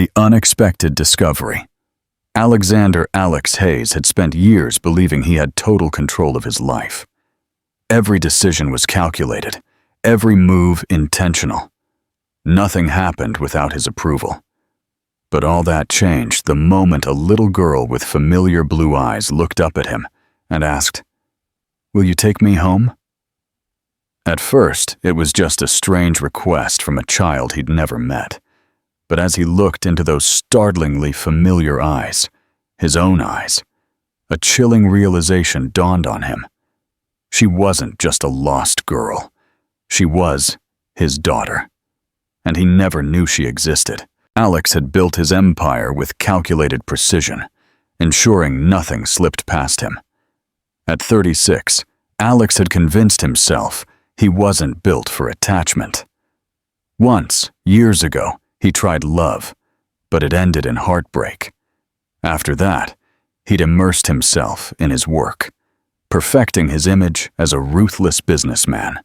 The unexpected discovery. Alexander Alex Hayes had spent years believing he had total control of his life. Every decision was calculated, every move intentional. Nothing happened without his approval. But all that changed the moment a little girl with familiar blue eyes looked up at him and asked, "Will you take me home?" At first, it was just a strange request from a child he'd never met. But as he looked into those startlingly familiar eyes, his own eyes, a chilling realization dawned on him. She wasn't just a lost girl. She was his daughter. And he never knew she existed. Alex had built his empire with calculated precision, ensuring nothing slipped past him. At 36, Alex had convinced himself he wasn't built for attachment. Once, years ago, he tried love, but it ended in heartbreak. After that, he'd immersed himself in his work, perfecting his image as a ruthless businessman,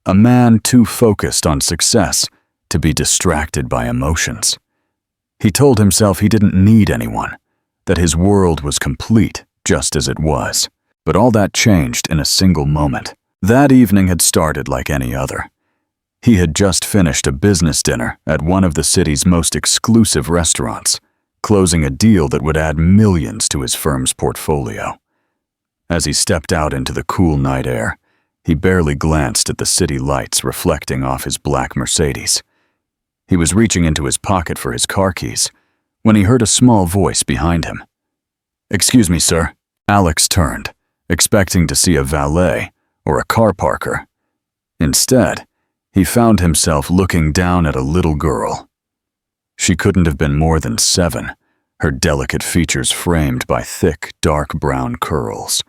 a man too focused on success to be distracted by emotions. He told himself he didn't need anyone, that his world was complete just as it was. But all that changed in a single moment. That evening had started like any other. He had just finished a business dinner at one of the city's most exclusive restaurants, closing a deal that would add millions to his firm's portfolio. As he stepped out into the cool night air, he barely glanced at the city lights reflecting off his black Mercedes. He was reaching into his pocket for his car keys when he heard a small voice behind him. "Excuse me, sir." Alex turned, expecting to see a valet or a car parker. Instead, he found himself looking down at a little girl. She couldn't have been more than 7, her delicate features framed by thick, dark brown curls.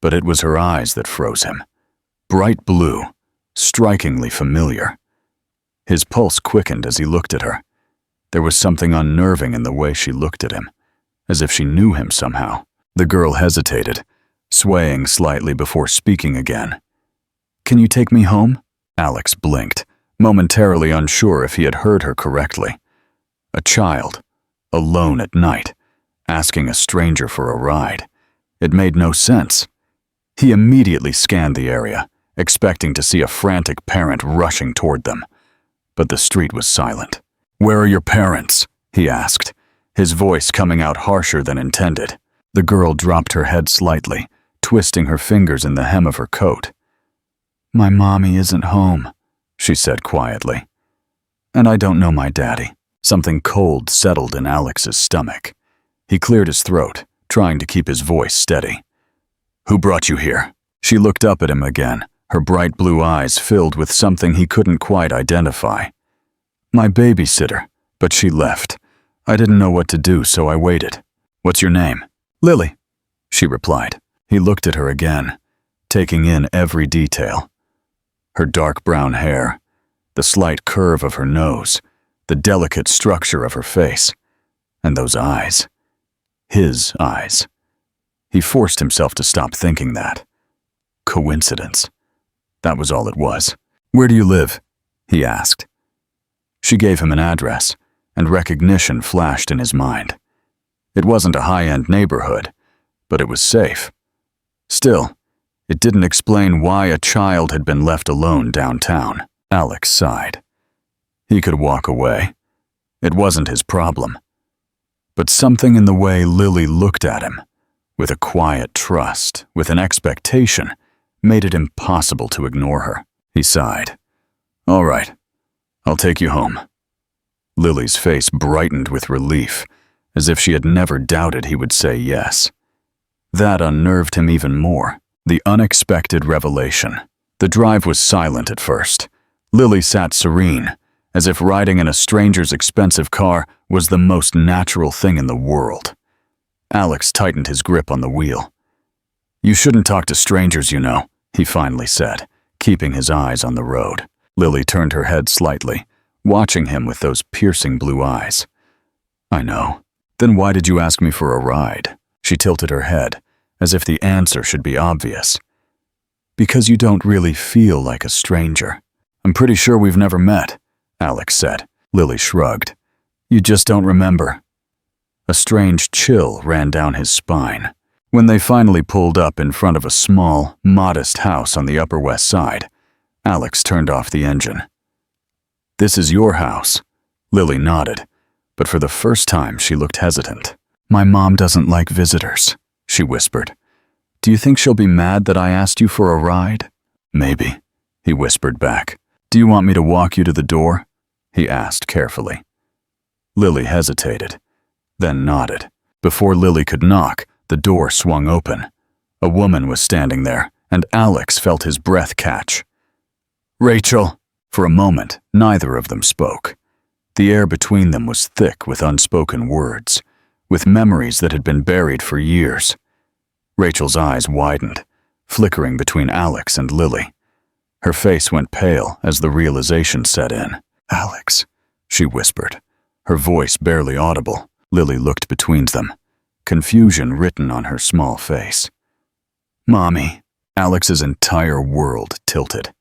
But it was her eyes that froze him. Bright blue, strikingly familiar. His pulse quickened as he looked at her. There was something unnerving in the way she looked at him, as if she knew him somehow. The girl hesitated, swaying slightly before speaking again. "Can you take me home?" Alex blinked, momentarily unsure if he had heard her correctly. A child, alone at night, asking a stranger for a ride. It made no sense. He immediately scanned the area, expecting to see a frantic parent rushing toward them. But the street was silent. "Where are your parents?" he asked, his voice coming out harsher than intended. The girl dropped her head slightly, twisting her fingers in the hem of her coat. "My mommy isn't home," she said quietly. "And I don't know my daddy." Something cold settled in Alex's stomach. He cleared his throat, trying to keep his voice steady. "Who brought you here?" She looked up at him again, her bright blue eyes filled with something he couldn't quite identify. "My babysitter, but she left. I didn't know what to do, so I waited." "What's your name?" "Lily," she replied. He looked at her again, taking in every detail. Her dark brown hair, the slight curve of her nose, the delicate structure of her face, and those eyes. His eyes. He forced himself to stop thinking that. Coincidence. That was all it was. "Where do you live?" he asked. She gave him an address, and recognition flashed in his mind. It wasn't a high-end neighborhood, but it was safe. Still, it didn't explain why a child had been left alone downtown. Alex sighed. He could walk away. It wasn't his problem. But something in the way Lily looked at him, with a quiet trust, with an expectation, made it impossible to ignore her. He sighed. "All right, I'll take you home." Lily's face brightened with relief, as if she had never doubted he would say yes. That unnerved him even more. The unexpected revelation. The drive was silent at first. Lily sat serene, as if riding in a stranger's expensive car was the most natural thing in the world. Alex tightened his grip on the wheel. "You shouldn't talk to strangers, you know," he finally said, keeping his eyes on the road. Lily turned her head slightly, watching him with those piercing blue eyes. "I know. Then why did you ask me for a ride?" She tilted her head, as if the answer should be obvious. "Because you don't really feel like a stranger." "I'm pretty sure we've never met," Alex said. Lily shrugged. You just don't remember." A strange chill ran down his spine. When they finally pulled up in front of a small, modest house on the Upper West Side, Alex turned off the engine. "This is your house?" Lily nodded, but for the first time she looked hesitant. "My mom doesn't like visitors," she whispered. "Do you think she'll be mad that I asked you for a ride?" "Maybe," he whispered back. "Do you want me to walk you to the door?" he asked carefully. Lily hesitated, then nodded. Before Lily could knock, the door swung open. A woman was standing there, and Alex felt his breath catch. "Rachel!" For a moment, neither of them spoke. The air between them was thick with unspoken words, with memories that had been buried for years. Rachel's eyes widened, flickering between Alex and Lily. Her face went pale as the realization set in. "Alex," she whispered, her voice barely audible. Lily looked between them, confusion written on her small face. "Mommy." Alex's entire world tilted.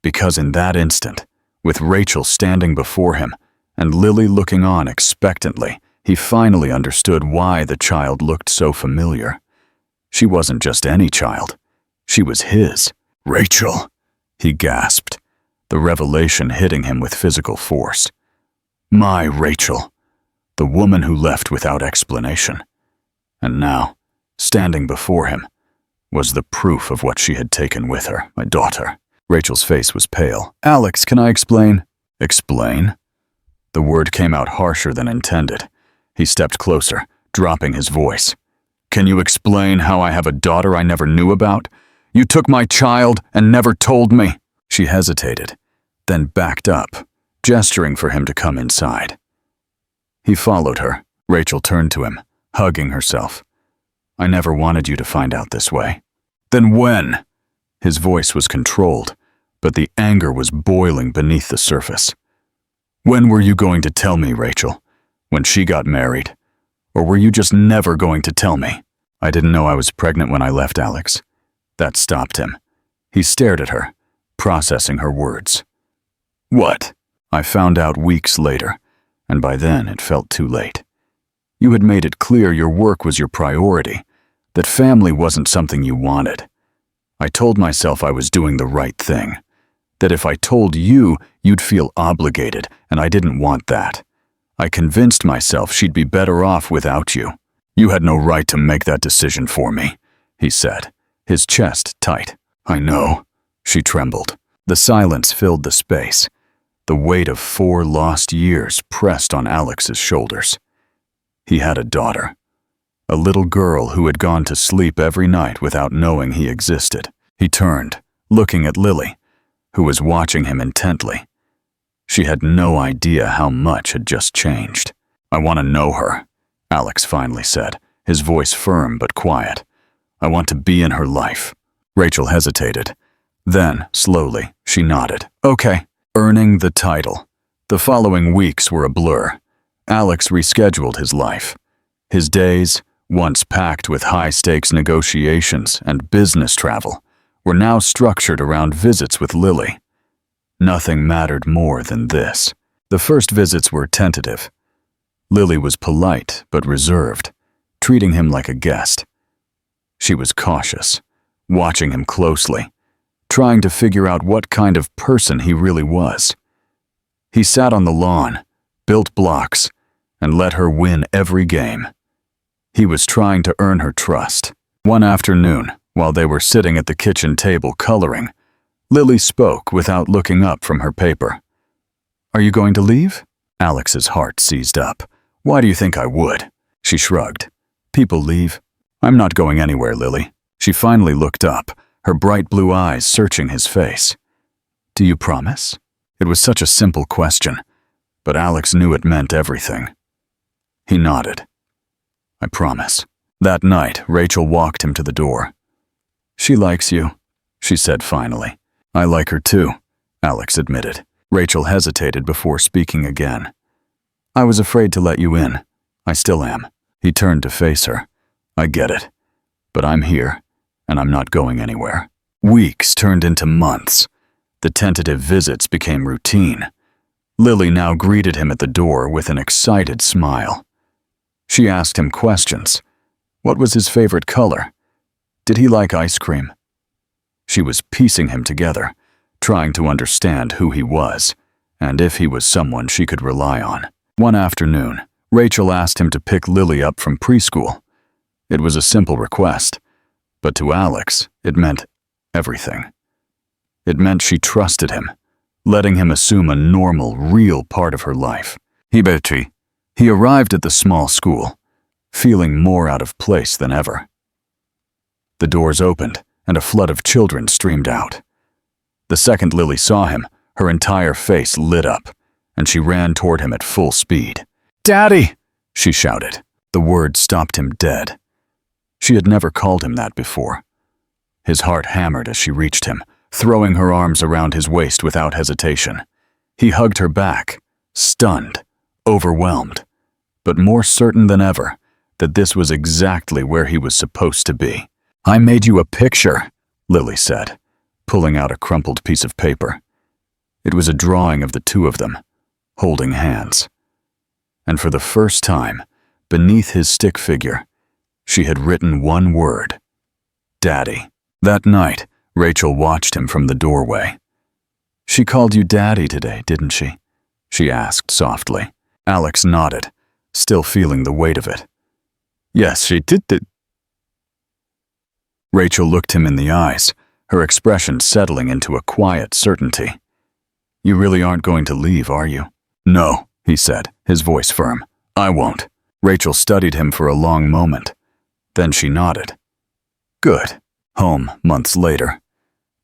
Because in that instant, with Rachel standing before him and Lily looking on expectantly, he finally understood why the child looked so familiar. She wasn't just any child. She was his. "Rachel," he gasped, the revelation hitting him with physical force. My Rachel, the woman who left without explanation. And now, standing before him, was the proof of what she had taken with her, my daughter. Rachel's face was pale. "Alex, can I explain?" "Explain?" The word came out harsher than intended. He stepped closer, dropping his voice. "Can you explain how I have a daughter I never knew about? You took my child and never told me." She hesitated, then backed up, gesturing for him to come inside. He followed her. Rachel turned to him, hugging herself. "I never wanted you to find out this way." "Then when?" His voice was controlled, but the anger was boiling beneath the surface. "When were you going to tell me, Rachel? When she got married? Or were you just never going to tell me?" "I didn't know I was pregnant when I left, Alex." That stopped him. He stared at her, processing her words. "What?" "I found out weeks later, and by then it felt too late. You had made it clear your work was your priority, that family wasn't something you wanted. I told myself I was doing the right thing, that if I told you, you'd feel obligated, and I didn't want that. I convinced myself she'd be better off without you. You had no right to make that decision for me," he said, his chest tight. "I know," she trembled. The silence filled the space. The weight of 4 lost years pressed on Alex's shoulders. He had a daughter, a little girl who had gone to sleep every night without knowing he existed. He turned, looking at Lily, who was watching him intently. She had no idea how much had just changed. "I want to know her," Alex finally said, his voice firm but quiet. "I want to be in her life." Rachel hesitated. Then, slowly, she nodded. "Okay." Earning the title. The following weeks were a blur. Alex rescheduled his life. His days, once packed with high-stakes negotiations and business travel, were now structured around visits with Lily. Nothing mattered more than this. The first visits were tentative. Lily was polite but reserved, treating him like a guest. She was cautious, watching him closely, trying to figure out what kind of person he really was. He sat on the lawn, built blocks, and let her win every game. He was trying to earn her trust. One afternoon, while they were sitting at the kitchen table coloring, Lily spoke without looking up from her paper. "Are you going to leave?" Alex's heart seized up. "Why do you think I would?" She shrugged. "People leave." "I'm not going anywhere, Lily." She finally looked up, her bright blue eyes searching his face. "Do you promise?" It was such a simple question, but Alex knew it meant everything. He nodded. "I promise." That night, Rachel walked him to the door. "She likes you," she said finally. "I like her too," Alex admitted. Rachel hesitated before speaking again. "I was afraid to let you in. I still am." He turned to face her. "I get it, but I'm here, and I'm not going anywhere." Weeks turned into months. The tentative visits became routine. Lily now greeted him at the door with an excited smile. She asked him questions. What was his favorite color? Did he like ice cream? She was piecing him together, trying to understand who he was, and if he was someone she could rely on. One afternoon, Rachel asked him to pick Lily up from preschool. It was a simple request, but to Alex, it meant everything. It meant she trusted him, letting him assume a normal, real part of her life. He arrived at the small school, feeling more out of place than ever. The doors opened, and a flood of children streamed out. The second Lily saw him, her entire face lit up, and she ran toward him at full speed. "Daddy!" she shouted. The word stopped him dead. She had never called him that before. His heart hammered as she reached him, throwing her arms around his waist without hesitation. He hugged her back, stunned, overwhelmed, but more certain than ever that this was exactly where he was supposed to be. "I made you a picture," Lily said, pulling out a crumpled piece of paper. It was a drawing of the two of them, holding hands. And for the first time, beneath his stick figure, she had written one word: Daddy. That night, Rachel watched him from the doorway. "She called you Daddy today, didn't she?" she asked softly. Alex nodded, still feeling the weight of it. "Yes, she did." Rachel looked him in the eyes, her expression settling into a quiet certainty. "You really aren't going to leave, are you?" "No," he said, his voice firm. "I won't." Rachel studied him for a long moment. Then she nodded. "Good." Home, months later.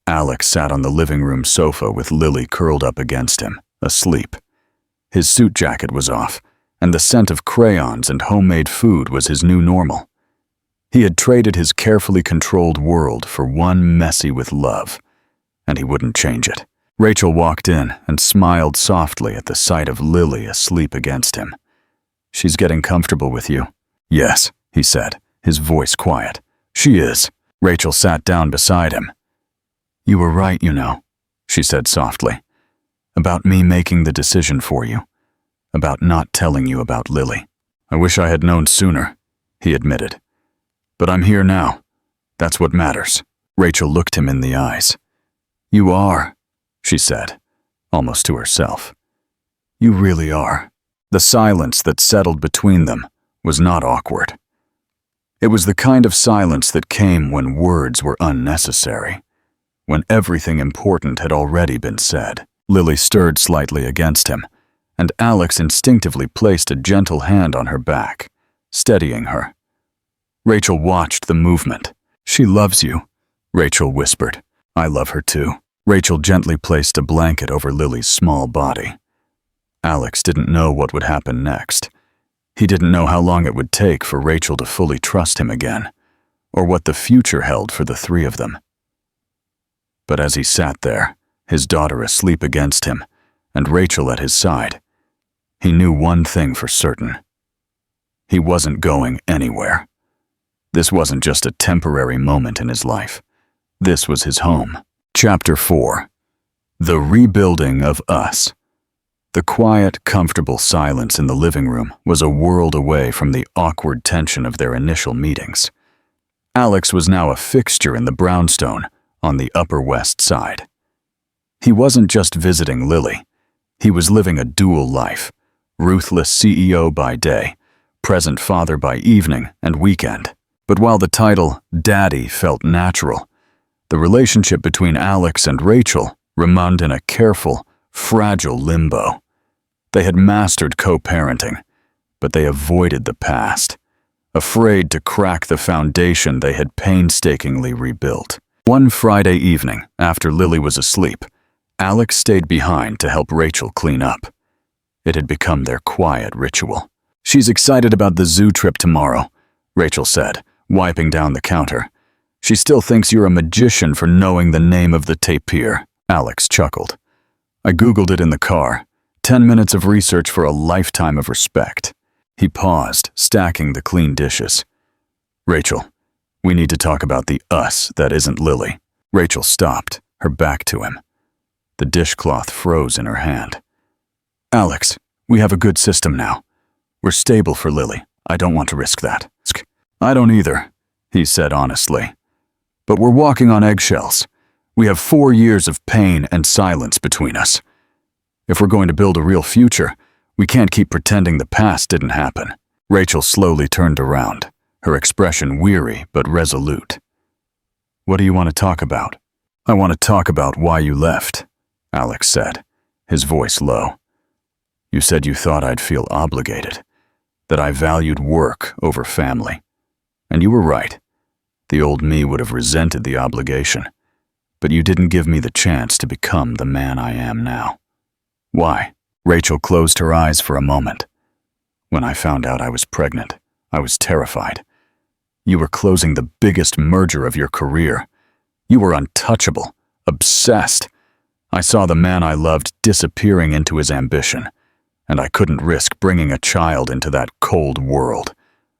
Alex sat on the living room sofa with Lily curled up against him, asleep. His suit jacket was off, and the scent of crayons and homemade food was his new normal. He had traded his carefully controlled world for one messy with love, and he wouldn't change it. Rachel walked in and smiled softly at the sight of Lily asleep against him. "She's getting comfortable with you." "Yes," he said, his voice quiet. "She is." Rachel sat down beside him. "You were right, you know," she said softly, "about me making the decision for you, about not telling you about Lily. I wish I had known sooner," he admitted. "But I'm here now. That's what matters." Rachel looked him in the eyes. "You are," she said, almost to herself. "You really are." The silence that settled between them was not awkward. It was the kind of silence that came when words were unnecessary, when everything important had already been said. Lily stirred slightly against him, and Alex instinctively placed a gentle hand on her back, steadying her. Rachel watched the movement. "She loves you," Rachel whispered. "I love her too." Rachel gently placed a blanket over Lily's small body. Alex didn't know what would happen next. He didn't know how long it would take for Rachel to fully trust him again, or what the future held for the three of them. But as he sat there, his daughter asleep against him, and Rachel at his side, he knew one thing for certain. He wasn't going anywhere. This wasn't just a temporary moment in his life. This was his home. Chapter 4. The Rebuilding of Us. The quiet, comfortable silence in the living room was a world away from the awkward tension of their initial meetings. Alex was now a fixture in the brownstone on the Upper West Side. He wasn't just visiting Lily. He was living a dual life, ruthless CEO by day, present father by evening and weekend. But while the title Daddy felt natural, the relationship between Alex and Rachel remained in a careful, fragile limbo. They had mastered co-parenting, but they avoided the past, afraid to crack the foundation they had painstakingly rebuilt. One Friday evening, after Lily was asleep, Alex stayed behind to help Rachel clean up. It had become their quiet ritual. "She's excited about the zoo trip tomorrow," Rachel said, wiping down the counter. "She still thinks you're a magician for knowing the name of the tapir." Alex chuckled. "I Googled it in the car. 10 minutes of research for a lifetime of respect." He paused, stacking the clean dishes. "Rachel, we need to talk about the us that isn't Lily." Rachel stopped, her back to him. The dishcloth froze in her hand. Alex, we have a good system now. We're stable for Lily. I don't want to risk that. I don't either, he said honestly. But we're walking on eggshells. We have 4 years of pain and silence between us. If we're going to build a real future, we can't keep pretending the past didn't happen. Rachel slowly turned around, her expression weary but resolute. What do you want to talk about? I want to talk about why you left, Alex said, his voice low. You said you thought I'd feel obligated, that I valued work over family. And you were right. The old me would have resented the obligation. But you didn't give me the chance to become the man I am now. Why? Rachel closed her eyes for a moment. When I found out I was pregnant, I was terrified. You were closing the biggest merger of your career. You were untouchable, obsessed. I saw the man I loved disappearing into his ambition, and I couldn't risk bringing a child into that cold world.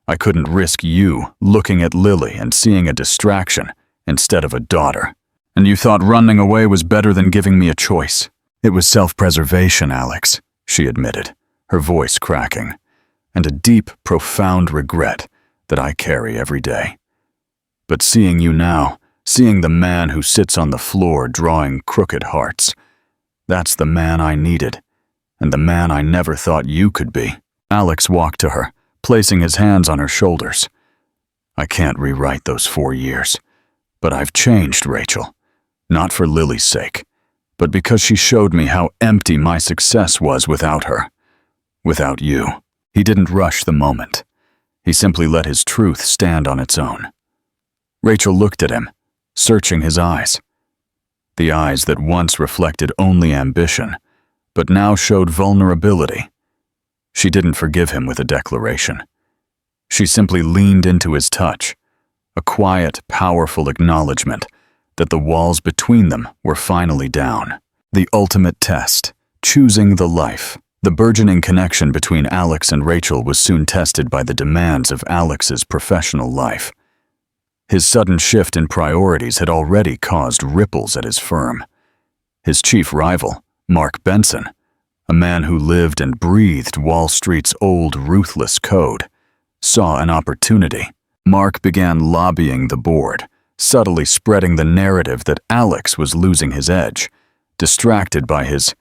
I couldn't risk you looking at Lily and seeing a distraction instead of a daughter. And you thought running away was better than giving me a choice. It was self-preservation, Alex, she admitted, her voice cracking, and a deep, profound regret that I carry every day. But seeing you now, seeing the man who sits on the floor drawing crooked hearts, that's the man I needed, and the man I never thought you could be. Alex walked to her, placing his hands on her shoulders. I can't rewrite those 4 years, but I've changed, Rachel. Not for Lily's sake, but because she showed me how empty my success was without her. Without you. He didn't rush the moment. He simply let his truth stand on its own. Rachel looked at him, searching his eyes. The eyes that once reflected only ambition, but now showed vulnerability. She didn't forgive him with a declaration. She simply leaned into his touch, a quiet, powerful acknowledgement that the walls between them were finally down. The ultimate test, choosing the life. The burgeoning connection between Alex and Rachel was soon tested by the demands of Alex's professional life. His sudden shift in priorities had already caused ripples at his firm. His chief rival, Mark Benson, a man who lived and breathed Wall Street's old, ruthless code, saw an opportunity. Mark began lobbying the board, subtly spreading the narrative that Alex was losing his edge, distracted by his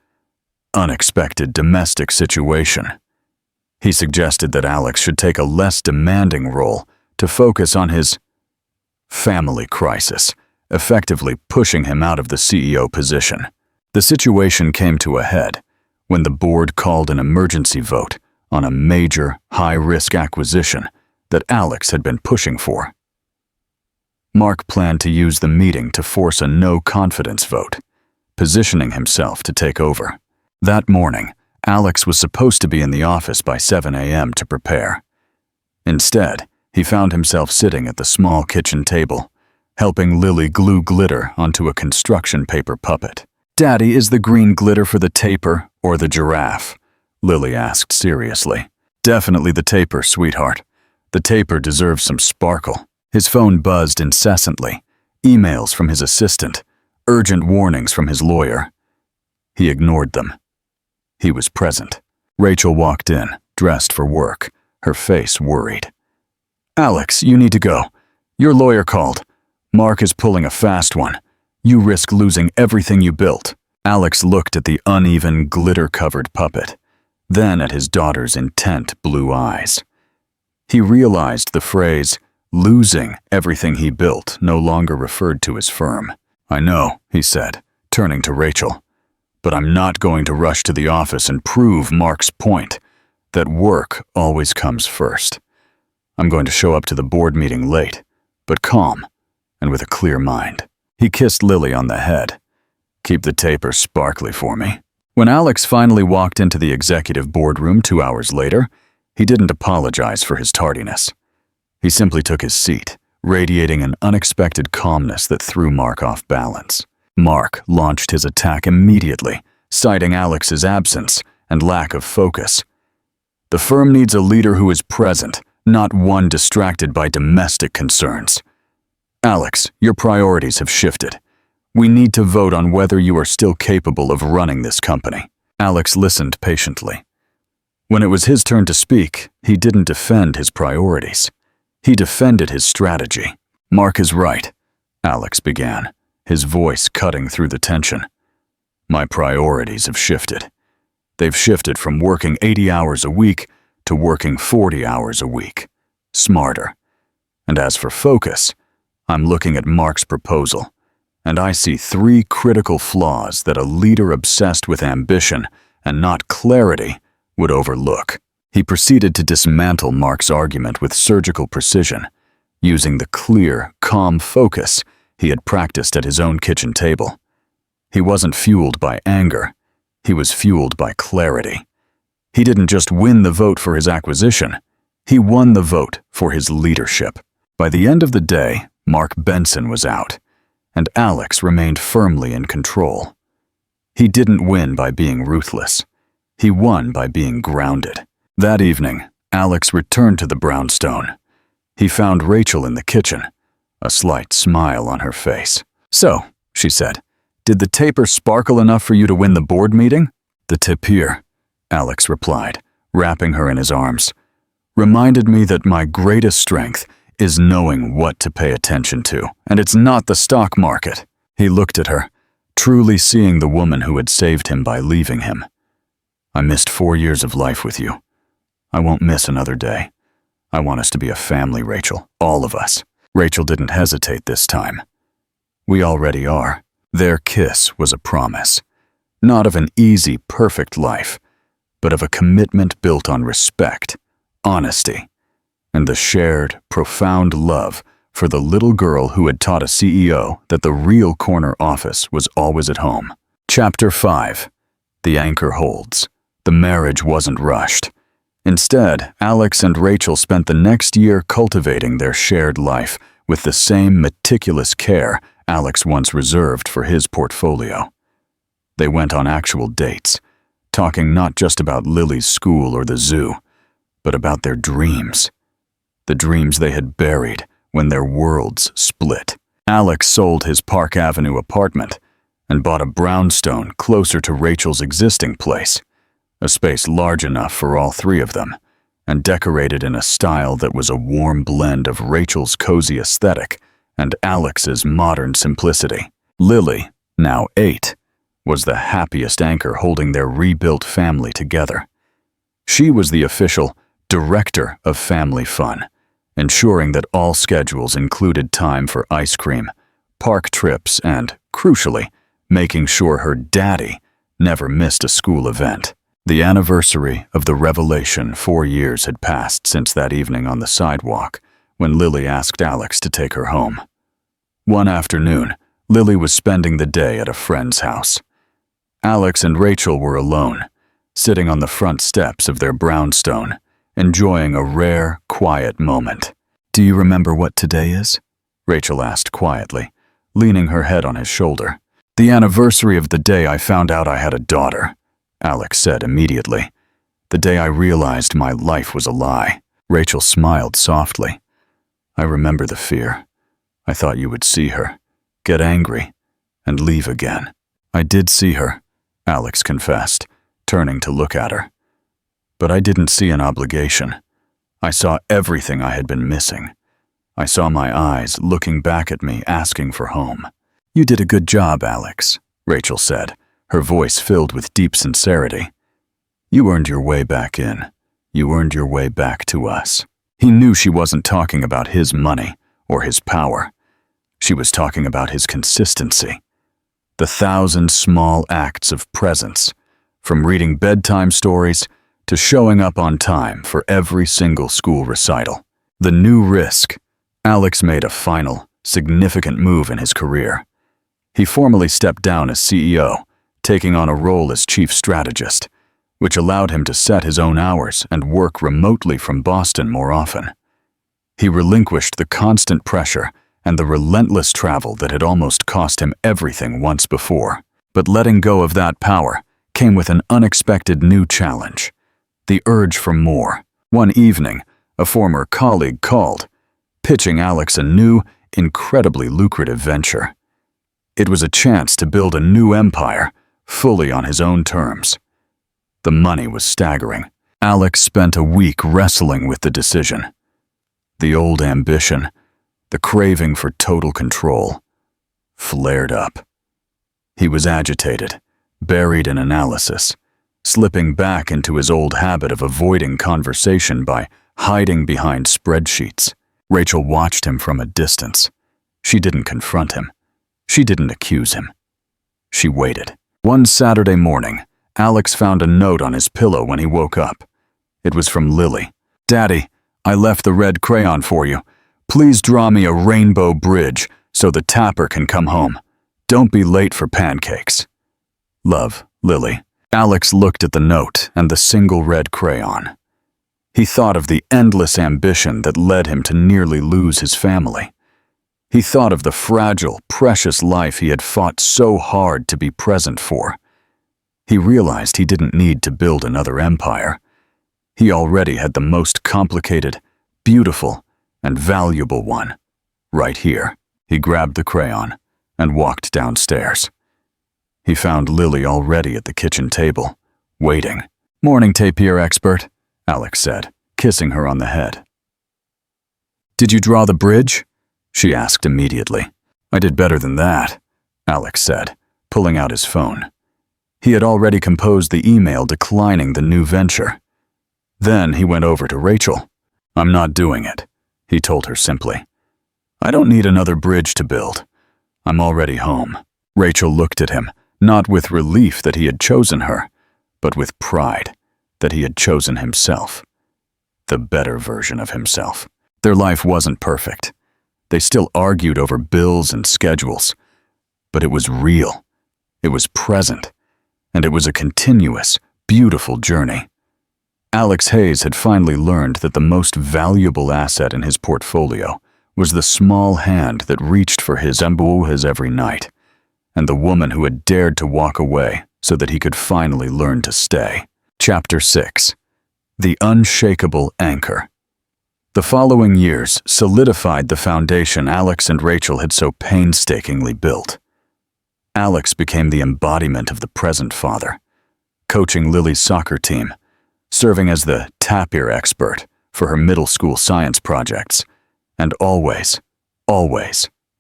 unexpected domestic situation. He suggested that Alex should take a less demanding role to focus on his family crisis, effectively pushing him out of the CEO position. The situation came to a head when the board called an emergency vote on a major, high-risk acquisition that Alex had been pushing for. Mark planned to use the meeting to force a no-confidence vote, positioning himself to take over. That morning, Alex was supposed to be in the office by 7 a.m. to prepare. Instead, he found himself sitting at the small kitchen table, helping Lily glue glitter onto a construction paper puppet. "Daddy, is the green glitter for the taper or the giraffe?" Lily asked seriously. "Definitely the taper, sweetheart. The taper deserves some sparkle." His phone buzzed incessantly, emails from his assistant, urgent warnings from his lawyer. He ignored them. He was present. Rachel walked in, dressed for work, her face worried. "Alex, you need to go. Your lawyer called. Mark is pulling a fast one. You risk losing everything you built." Alex looked at the uneven, glitter-covered puppet, then at his daughter's intent blue eyes. He realized the phrase, "losing everything he built," no longer referred to his firm. "I know," he said, turning to Rachel, "but I'm not going to rush to the office and prove Mark's point, that work always comes first. I'm going to show up to the board meeting late, but calm and with a clear mind." He kissed Lily on the head. "Keep the taper sparkly for me." When Alex finally walked into the executive boardroom 2 hours later, he didn't apologize for his tardiness. He simply took his seat, radiating an unexpected calmness that threw Mark off balance. Mark launched his attack immediately, citing Alex's absence and lack of focus. "The firm needs a leader who is present, not one distracted by domestic concerns. Alex, your priorities have shifted. We need to vote on whether you are still capable of running this company." Alex listened patiently. When it was his turn to speak, he didn't defend his priorities. He defended his strategy. "Mark is right," Alex began, his voice cutting through the tension. "My priorities have shifted. They've shifted from working 80 hours a week to working 40 hours a week. Smarter. And as for focus, I'm looking at Mark's proposal, and I see 3 critical flaws that a leader obsessed with ambition and not clarity would overlook." He proceeded to dismantle Mark's argument with surgical precision, using the clear, calm focus he had practiced at his own kitchen table. He wasn't fueled by anger. He was fueled by clarity. He didn't just win the vote for his acquisition. He won the vote for his leadership. By the end of the day, Mark Benson was out, and Alex remained firmly in control. He didn't win by being ruthless. He won by being grounded. That evening, Alex returned to the brownstone. He found Rachel in the kitchen, a slight smile on her face. "So," she said, "did the taper sparkle enough for you to win the board meeting?" "The tapir," Alex replied, wrapping her in his arms, "reminded me that my greatest strength is knowing what to pay attention to, and it's not the stock market." He looked at her, truly seeing the woman who had saved him by leaving him. "I missed 4 years of life with you. I won't miss another day. I want us to be a family, Rachel, all of us." Rachel didn't hesitate this time. "We already are." Their kiss was a promise, not of an easy, perfect life, but of a commitment built on respect, honesty, and the shared, profound love for the little girl who had taught a CEO that the real corner office was always at home. Chapter 5. The anchor holds. The marriage wasn't rushed. Instead, Alex and Rachel spent the next year cultivating their shared life with the same meticulous care Alex once reserved for his portfolio. They went on actual dates, talking not just about Lily's school or the zoo, but about their dreams. The dreams they had buried when their worlds split. Alex sold his Park Avenue apartment and bought a brownstone closer to Rachel's existing place, a space large enough for all 3 of them, and decorated in a style that was a warm blend of Rachel's cozy aesthetic and Alex's modern simplicity. Lily, now 8, was the happiest anchor holding their rebuilt family together. She was the official director of family fun, ensuring that all schedules included time for ice cream, park trips, and, crucially, making sure her daddy never missed a school event. The anniversary of the revelation 4 years had passed since that evening on the sidewalk when Lily asked Alex to take her home. One afternoon, Lily was spending the day at a friend's house. Alex and Rachel were alone, sitting on the front steps of their brownstone, enjoying a rare, quiet moment. "Do you remember what today is?" Rachel asked quietly, leaning her head on his shoulder. "The anniversary of the day I found out I had a daughter," Alex said immediately. "The day I realized my life was a lie." Rachel smiled softly. "I remember the fear. I thought you would see her, get angry, and leave again." "I did see her," Alex confessed, turning to look at her. "But I didn't see an obligation. I saw everything I had been missing. I saw my eyes looking back at me, asking for home." "You did a good job, Alex," Rachel said, her voice filled with deep sincerity. "You earned your way back in. You earned your way back to us." He knew she wasn't talking about his money or his power. She was talking about his consistency. The 1,000 small acts of presence, from reading bedtime stories to showing up on time for every single school recital. The new risk. Alex made a final, significant move in his career. He formally stepped down as CEO, taking on a role as chief strategist, which allowed him to set his own hours and work remotely from Boston more often. He relinquished the constant pressure and the relentless travel that had almost cost him everything once before. But letting go of that power came with an unexpected new challenge, the urge for more. One evening, a former colleague called, pitching Alex a new, incredibly lucrative venture. It was a chance to build a new empire, fully on his own terms. The money was staggering. Alex spent a week wrestling with the decision. The old ambition, the craving for total control, flared up. He was agitated, buried in analysis, slipping back into his old habit of avoiding conversation by hiding behind spreadsheets. Rachel watched him from a distance. She didn't confront him. She didn't accuse him. She waited. One Saturday morning, Alex found a note on his pillow when he woke up. It was from Lily. "Daddy, I left the red crayon for you. Please draw me a rainbow bridge so the tapper can come home. Don't be late for pancakes. Love, Lily." Alex looked at the note and the single red crayon. He thought of the endless ambition that led him to nearly lose his family. He thought of the fragile, precious life he had fought so hard to be present for. He realized he didn't need to build another empire. He already had the most complicated, beautiful, and valuable one, right here. He grabbed the crayon and walked downstairs. He found Lily already at the kitchen table, waiting. "Morning, tapir expert," Alex said, kissing her on the head. "Did you draw the bridge?" she asked immediately. "I did better than that," Alex said, pulling out his phone. He had already composed the email declining the new venture. Then he went over to Rachel. "I'm not doing it," he told her simply. "I don't need another bridge to build. I'm already home." Rachel looked at him, not with relief that he had chosen her, but with pride that he had chosen himself. The better version of himself. Their life wasn't perfect. They still argued over bills and schedules. But it was real. It was present. And it was a continuous, beautiful journey. Alex Hayes had finally learned that the most valuable asset in his portfolio was the small hand that reached for his every night, and the woman who had dared to walk away so that he could finally learn to stay. Chapter 6. The Unshakable Anchor. The following years solidified the foundation Alex and Rachel had so painstakingly built. Alex became the embodiment of the present father, coaching Lily's soccer team, serving as the tapir expert for her middle school science projects, and always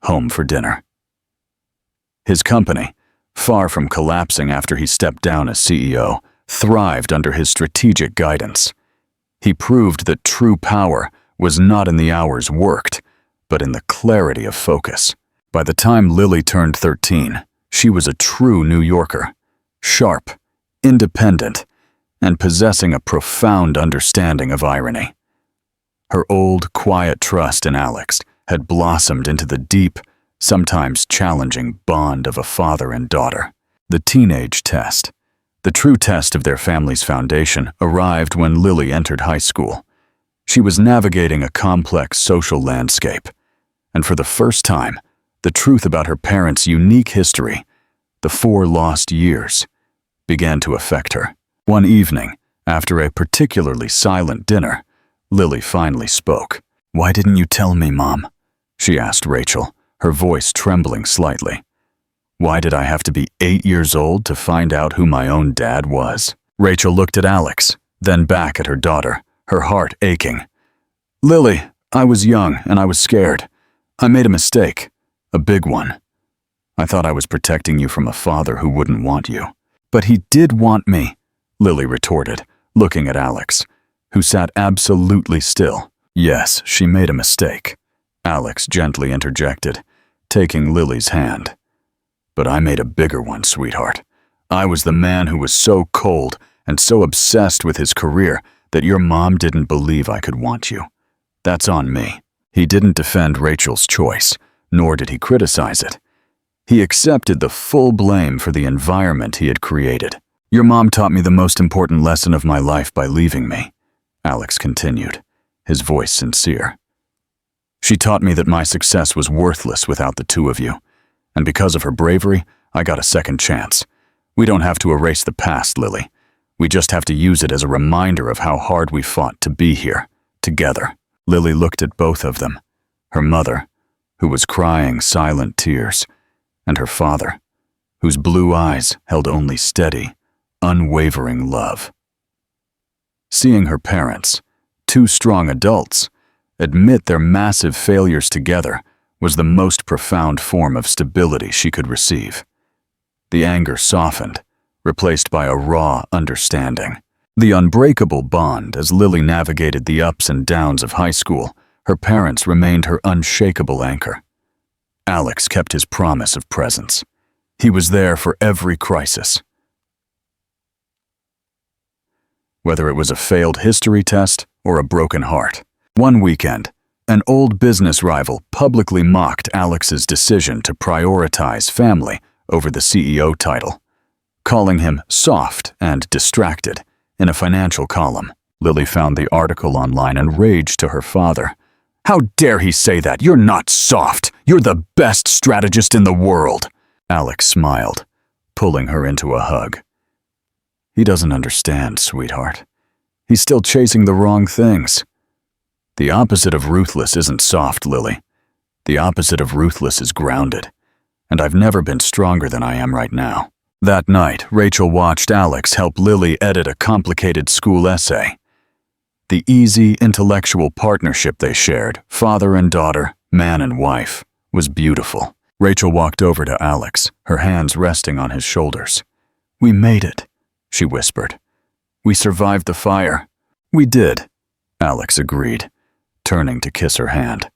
home for dinner. His company, far from collapsing after he stepped down as CEO, thrived under his strategic guidance. He proved that true power was not in the hours worked, but in the clarity of focus. By the time Lily turned 13, she was a true New Yorker, sharp, independent, and possessing a profound understanding of irony. Her old, quiet trust in Alex had blossomed into the deep, sometimes challenging bond of a father and daughter. The teenage test, the true test of their family's foundation, arrived when Lily entered high school. She was navigating a complex social landscape, and for the first time, the truth about her parents' unique history, the 4 lost years, began to affect her. One evening, after a particularly silent dinner, Lily finally spoke. "Why didn't you tell me, Mom?" she asked Rachel, her voice trembling slightly. "Why did I have to be 8 years old to find out who my own dad was?" Rachel looked at Alex, then back at her daughter, her heart aching. "Lily, I was young and I was scared. I made a mistake, a big one. I thought I was protecting you from a father who wouldn't want you." "But he did want me," Lily retorted, looking at Alex, who sat absolutely still. "Yes, she made a mistake," Alex gently interjected, taking Lily's hand. "But I made a bigger one, sweetheart. I was the man who was so cold and so obsessed with his career that your mom didn't believe I could want you. That's on me." He didn't defend Rachel's choice, nor did he criticize it. He accepted the full blame for the environment he had created. "Your mom taught me the most important lesson of my life by leaving me," Alex continued, his voice sincere. "She taught me that my success was worthless without the two of you, and because of her bravery, I got a second chance. We don't have to erase the past, Lily. We just have to use it as a reminder of how hard we fought to be here, together." Lily looked at both of them, her mother, who was crying silent tears, and her father, whose blue eyes held only steady, unwavering love. Seeing her parents, two strong adults, admit their massive failures together was the most profound form of stability she could receive. The anger softened, replaced by a raw understanding. The unbreakable bond as Lily navigated the ups and downs of high school, her parents remained her unshakable anchor. Alex kept his promise of presence. He was there for every crisis. Whether it was a failed history test or a broken heart. One weekend, an old business rival publicly mocked Alex's decision to prioritize family over the CEO title, calling him soft and distracted in a financial column. Lily found the article online and raged to her father. "How dare he say that? You're not soft. You're the best strategist in the world." Alex smiled, pulling her into a hug. "He doesn't understand, sweetheart. He's still chasing the wrong things. The opposite of ruthless isn't soft, Lily. The opposite of ruthless is grounded, and I've never been stronger than I am right now." That night, Rachel watched Alex help Lily edit a complicated school essay. The easy, intellectual partnership they shared, father and daughter, man and wife, was beautiful. Rachel walked over to Alex, her hands resting on his shoulders. "We made it," she whispered. "We survived the fire." "We did," Alex agreed, turning to kiss her hand.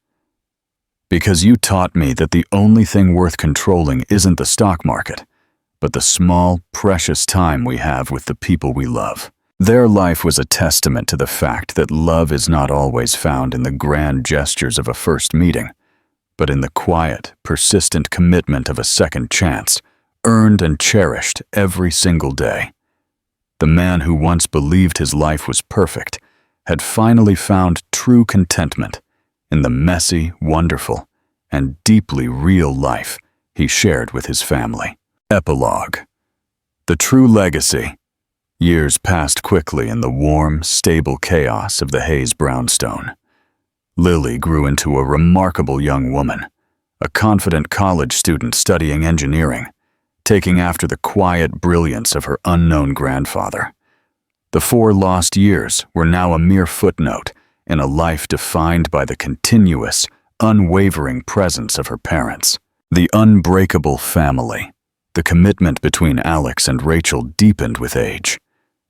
"Because you taught me that the only thing worth controlling isn't the stock market, but the small, precious time we have with the people we love." Their life was a testament to the fact that love is not always found in the grand gestures of a first meeting, but in the quiet, persistent commitment of a second chance, earned and cherished every single day. The man who once believed his life was perfect had finally found true contentment in the messy, wonderful, and deeply real life he shared with his family. Epilogue. The true legacy. Years passed quickly in the warm, stable chaos of the Hayes brownstone. Lily grew into a remarkable young woman, a confident college student studying engineering, taking after the quiet brilliance of her unknown grandfather. The 4 lost years were now a mere footnote in a life defined by the continuous, unwavering presence of her parents. The unbreakable family. The commitment between Alex and Rachel deepened with age,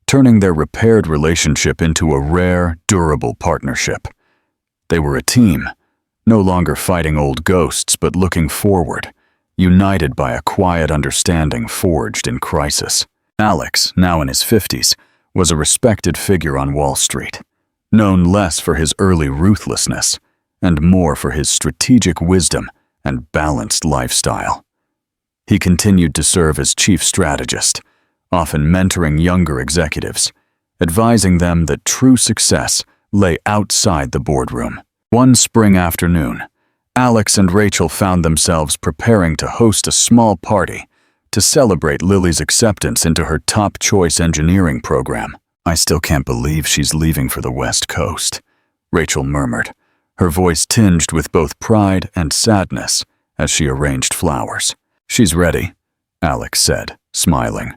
turning their repaired relationship into a rare, durable partnership. They were a team, no longer fighting old ghosts but looking forward, united by a quiet understanding forged in crisis. Alex, now in his 50s, was a respected figure on Wall Street, known less for his early ruthlessness and more for his strategic wisdom and balanced lifestyle. He continued to serve as chief strategist, often mentoring younger executives, advising them that true success lay outside the boardroom. One spring afternoon, Alex and Rachel found themselves preparing to host a small party to celebrate Lily's acceptance into her top-choice engineering program. "I still can't believe she's leaving for the West Coast," Rachel murmured, her voice tinged with both pride and sadness as she arranged flowers. "She's ready," Alex said, smiling.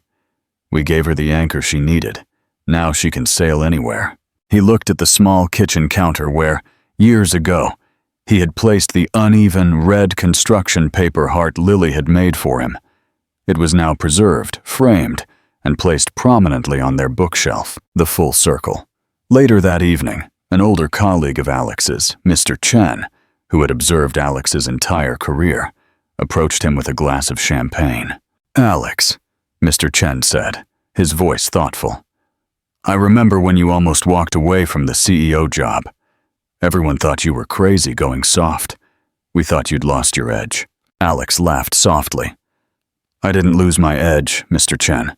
"We gave her the anchor she needed. Now she can sail anywhere." He looked at the small kitchen counter where, years ago, he had placed the uneven red construction paper heart Lily had made for him. It was now preserved, framed, and placed prominently on their bookshelf, the full circle. Later that evening, an older colleague of Alex's, Mr. Chen, who had observed Alex's entire career, approached him with a glass of champagne. "Alex," Mr. Chen said, his voice thoughtful, "I remember when you almost walked away from the CEO job. Everyone thought you were crazy going soft. We thought you'd lost your edge." Alex laughed softly. "I didn't lose my edge, Mr. Chen.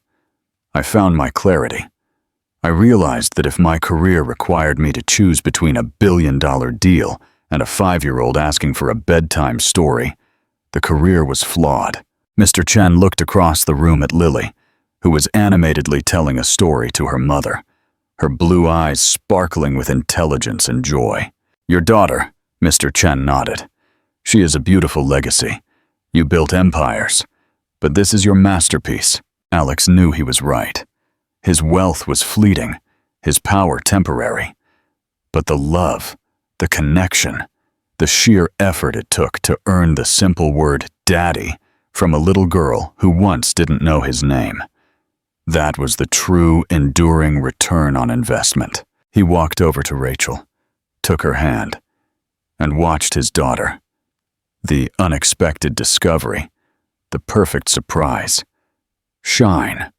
I found my clarity. I realized that if my career required me to choose between a billion-dollar deal and a 5-year-old asking for a bedtime story, the career was flawed." Mr. Chen looked across the room at Lily, who was animatedly telling a story to her mother, her blue eyes sparkling with intelligence and joy. "Your daughter," Mr. Chen nodded. "She is a beautiful legacy. You built empires, but this is your masterpiece." Alex knew he was right. His wealth was fleeting, his power temporary. But the love, the connection, the sheer effort it took to earn the simple word "daddy" from a little girl who once didn't know his name. That was the true, enduring return on investment. He walked over to Rachel, took her hand, and watched his daughter. The unexpected discovery, the perfect surprise, shine.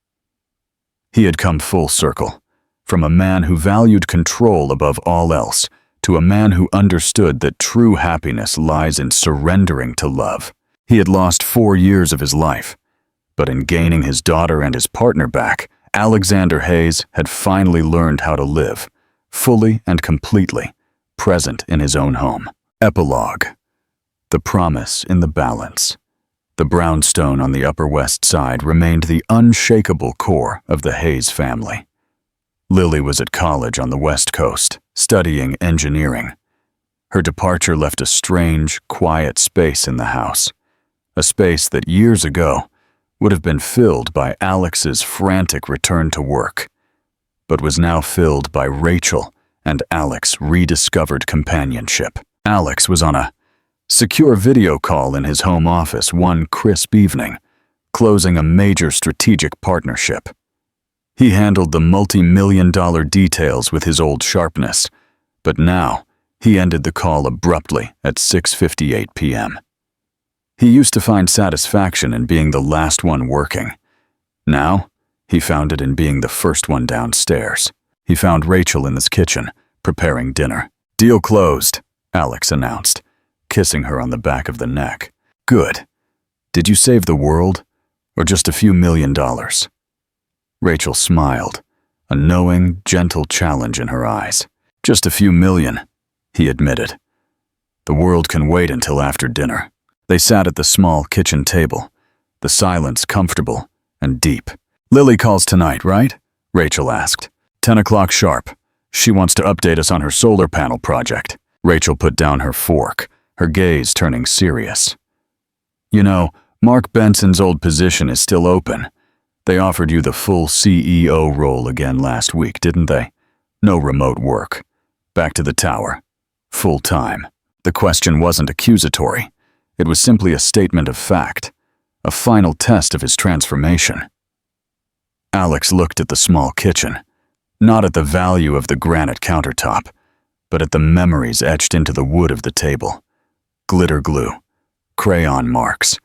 He had come full circle, from a man who valued control above all else to a man who understood that true happiness lies in surrendering to love. He had lost 4 years of his life, but in gaining his daughter and his partner back, Alexander Hayes had finally learned how to live, fully and completely, present in his own home. Epilogue. The promise in the balance. The brownstone on the Upper West Side remained the unshakable core of the Hayes family. Lily was at college on the West Coast, studying engineering. Her departure left a strange, quiet space in the house, a space that years ago would have been filled by Alex's frantic return to work, but was now filled by Rachel and Alex's rediscovered companionship. Alex was on a secure video call in his home office one crisp evening, closing a major strategic partnership. He handled the multi-million-dollar details with his old sharpness, but now he ended the call abruptly at 6:58 p.m. He used to find satisfaction in being the last one working. Now, he found it in being the first one downstairs. He found Rachel in his kitchen, preparing dinner. "Deal closed," Alex announced, kissing her on the back of the neck. "Good. Did you save the world, or just a few $1,000,000? Rachel smiled, a knowing, gentle challenge in her eyes. "Just a few million," he admitted. "The world can wait until after dinner." They sat at the small kitchen table, the silence comfortable and deep. "Lily calls tonight, right?" Rachel asked. 10 o'clock sharp. She wants to update us on her solar panel project. Rachel put down her fork, her gaze turning serious. "You know, Mark Benson's old position is still open. They offered you the full CEO role again last week, didn't they? No remote work. Back to the tower. Full time." The question wasn't accusatory. It was simply a statement of fact, a final test of his transformation. Alex looked at the small kitchen, not at the value of the granite countertop, but at the memories etched into the wood of the table. Glitter glue, crayon marks,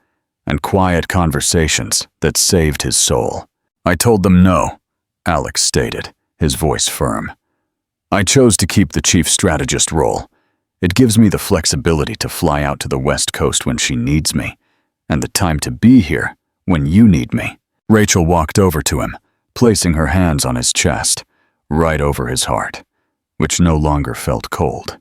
and quiet conversations that saved his soul. "I told them no," Alex stated, his voice firm. "I chose to keep the chief strategist role. It gives me the flexibility to fly out to the West Coast when she needs me, and the time to be here when you need me." Rachel walked over to him, placing her hands on his chest, right over his heart, which no longer felt cold.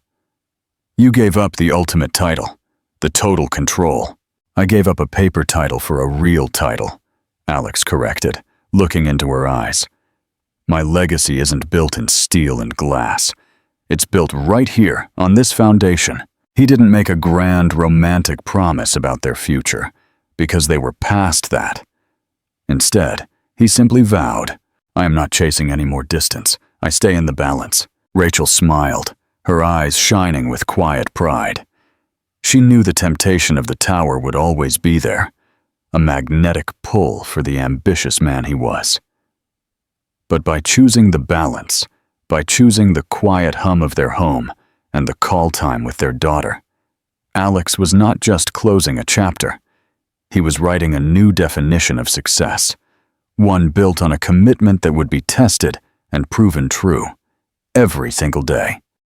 "You gave up the ultimate title, the total control." "I gave up a paper title for a real title," Alex corrected, looking into her eyes. "My legacy isn't built in steel and glass. It's built right here on this foundation." He didn't make a grand, romantic promise about their future, because they were past that. Instead, he simply vowed, "I am not chasing any more distance. I stay in the balance." Rachel smiled, her eyes shining with quiet pride. She knew the temptation of the tower would always be there, a magnetic pull for the ambitious man he was. But by choosing the balance, by choosing the quiet hum of their home and the call time with their daughter, Alex was not just closing a chapter. He was writing a new definition of success, one built on a commitment that would be tested and proven true every single day.